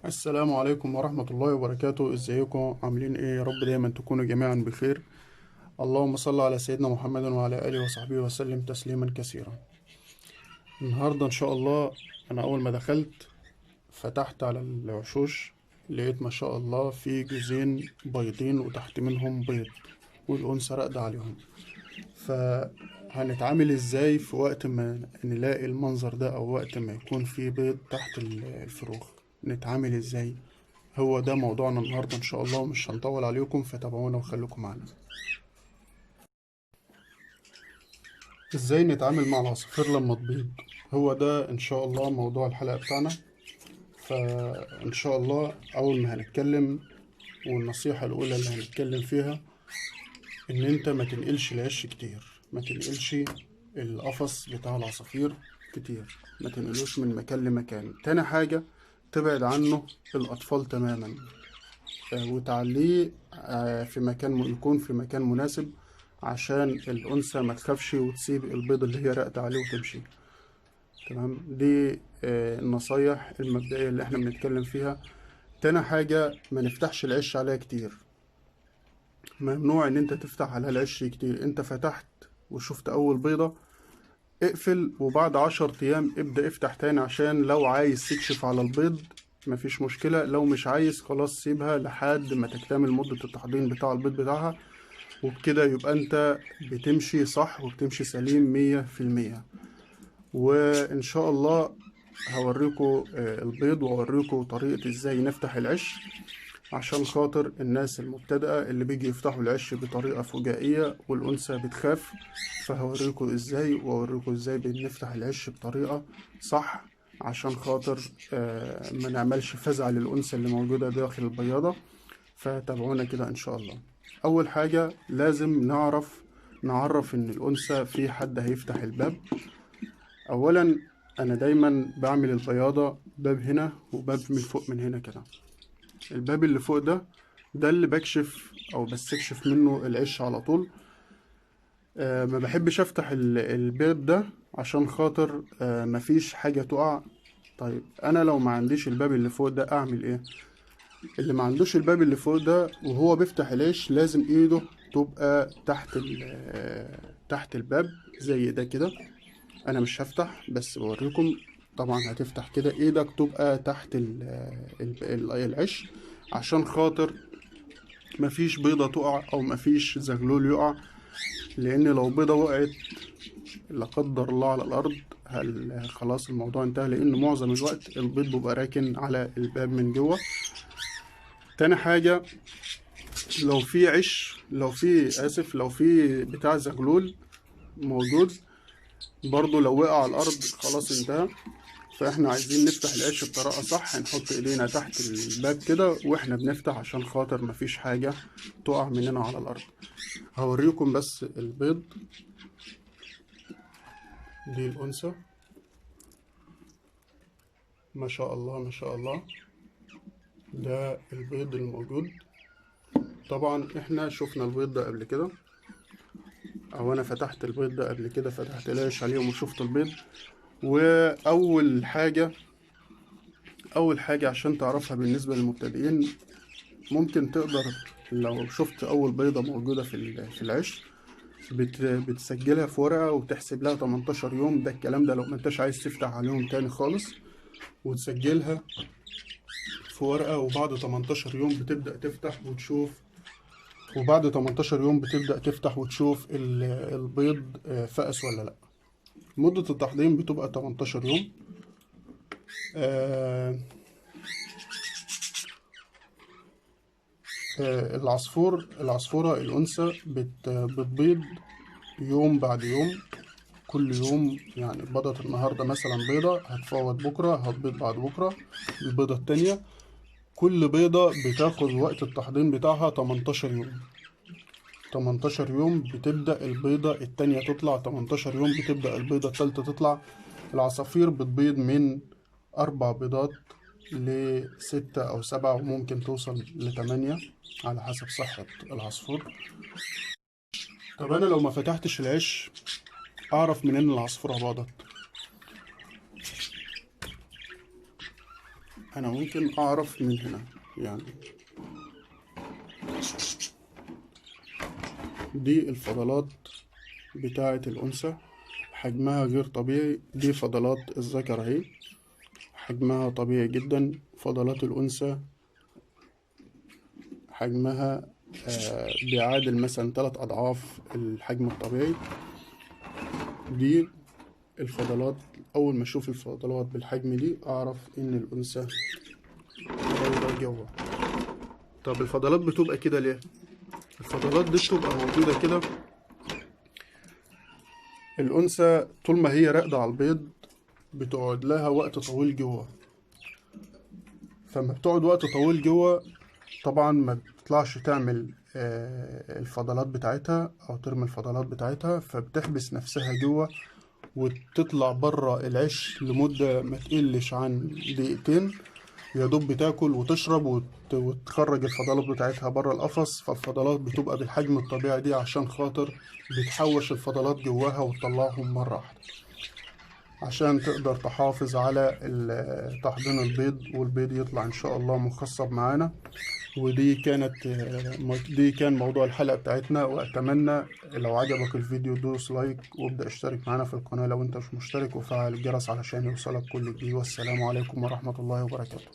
السلام عليكم ورحمة الله وبركاته. ازيكم عاملين ايه؟ يا رب دايما تكونوا جميعا بخير. اللهم صل على سيدنا محمد وعلى آله وصحبه وسلم تسليما كثيرا. النهاردة ان شاء الله انا اول ما دخلت فتحت على الوشوش، لقيت ما شاء الله في جوزين بيضين وتحت منهم بيض والأنثى راقدة عليهم. فهنتعامل ازاي في وقت ما نلاقي المنظر ده او وقت ما يكون في بيض تحت الفروخ؟ نتعامل ازاي؟ هو ده موضوعنا النهاردة إن شاء الله، ومش هنطول عليكم، فتابعونا وخليكم معانا. إزاي نتعامل مع العصافير لما تبيض؟ هو ده إن شاء الله موضوع الحلقة بتاعنا. فإن شاء الله أول ما هنتكلم، والنصيحة الأولى اللي هنتكلم فيها، إن أنت ما تنقلش العش كتير، ما تنقلش القفص بتاع العصافير كتير، ما تنقلوش من مكان لمكان. تاني حاجة، تبعد عنه الأطفال تماما، وتعليه في مكان يكون في مكان مناسب، عشان الأنثى ما تخافش وتسيب البيض اللي هي راقدة عليه وتمشي. تمام، دي النصايح المبدئية اللي احنا بنتكلم فيها. تاني حاجة، ما نفتحش العش عليها كتير. ممنوع ان انت تفتح عليها العش كتير. انت فتحت وشفت اول بيضة، اقفل، وبعد 10 ايام ابدأ افتح تاني، عشان لو عايز تكشف على البيض مفيش مشكلة، لو مش عايز خلاص سيبها لحد ما تكتمل مدة التحضير بتاع البيض بتاعها. وبكده يبقى انت بتمشي صح وبتمشي سليم 100%. وان شاء الله هوريكم البيض، وهوريكم طريقة ازاي نفتح العش، عشان خاطر الناس المبتدئة اللي بيجي يفتحوا العش بطريقة فجائية والأنثى بتخاف. فهوريكم ازاي، وهوريكم ازاي بنفتح العش بطريقة صح، عشان خاطر ما نعملش فزع للأنثى اللي موجودة داخل البياضة. فتابعونا كده ان شاء الله. اول حاجة لازم نعرف ان الانثى في حد هيفتح الباب. اولا، انا دايما بعمل البياضة باب هنا وباب من فوق من هنا كده. الباب اللي فوق ده اللي بكشف او بستكشف منه العش على طول. ما بحبش افتح الباب ده، عشان خاطر مفيش حاجة تقع. طيب انا لو ما عنديش الباب اللي فوق ده اعمل ايه؟ اللي ما عندوش الباب اللي فوق ده وهو بيفتح العيش، لازم ايده تبقى تحت الباب زي ده كده. انا مش هفتح بس بوريكم. طبعا هتفتح كده، ايدك تبقى تحت العش، عشان خاطر مفيش بيضة تقع او مفيش زغلول يقع. لان لو بيضة وقعت لا قدر الله على الارض، خلاص الموضوع انتهى، لان معظم الوقت البيض بيبقى راكن على الباب من جوه. تاني حاجة، لو في بتاع زغلول موجود، برضو لو وقع على الارض خلاص انتهى. فاحنا عايزين نفتح العش بطريقة صح، نحط ايدينا تحت الباب كده واحنا بنفتح، عشان خاطر مفيش حاجة تقع مننا على الارض. هوريكم بس البيض. دي الانثى، ما شاء الله ما شاء الله. ده البيض الموجود. طبعا احنا شفنا البيض ده قبل كده، او انا فتحت البيض ده قبل كده، فتحت العيش عليهم وشفت البيض. واول حاجة عشان تعرفها بالنسبة للمبتدئين، ممكن تقدر لو شفت اول بيضة موجودة في العيش، بتسجلها في ورقة وتحسب لها 18 يوم. ده الكلام ده لو ما انتش عايز تفتح عليهم تاني خالص، وتسجلها في ورقة، وبعد 18 يوم بتبدأ تفتح وتشوف. البيض فأس ولا لا. مدة التحضير بتبقى 18 يوم. آه، العصفورة الأنثى بتبيض يوم بعد يوم، كل يوم. يعني بيضت النهاردة مثلا بيضة، هتفوت بكرة، هتبيض بعد بكرة البيضة التانية. كل بيضة بتاخد وقت التحضير بتاعها 18 يوم. 18 يوم بتبدأ البيضة التانية تطلع، 18 يوم بتبدأ البيضة التالتة تطلع. العصافير بتبيض من 4 بيضات ل6 أو 7، وممكن توصل ل8 على حسب صحة العصفور. طب أنا لو ما فتحتش العش أعرف منين العصفورة باضت؟ أنا ممكن أعرف من هنا يعني. دي الفضلات بتاعة الأنثى، حجمها غير طبيعي. دي فضلات الذكر اهي، حجمها طبيعي جدا. فضلات الأنثى حجمها بيعادل مثلا 3 أضعاف الحجم الطبيعي. دي الفضلات، أول ما أشوف الفضلات بالحجم دي أعرف إن الأنثى دايرة جوه. طب الفضلات بتبقى كده ليه؟ الفضلات دي بتبقى موجودة كده. الأنثى طول ما هي راقدة على البيض بتقعد لها وقت طويل جوه، فما بتقعد وقت طويل جوه طبعا ما بتطلعش تعمل الفضلات بتاعتها أو ترمي الفضلات بتاعتها، فبتحبس نفسها جوه وتطلع بره العش لمدة ما تقلش عن دقيقتين، يا دوب بتاكل وتشرب وتخرج الفضلات بتاعتها بره القفص. فالفضلات بتبقى بالحجم الطبيعي دي عشان خاطر بتحوش الفضلات جواها وتطلعهم مرة واحدة، عشان تقدر تحافظ على تحضير البيض، والبيض يطلع ان شاء الله مخصب معانا. دي كان موضوع الحلقة بتاعتنا، واتمنى لو عجبك الفيديو دوس لايك وابدأ اشترك معانا في القناة لو انت مش مشترك، وفعل الجرس علشان يوصلك كل جديد. والسلام عليكم ورحمة الله وبركاته.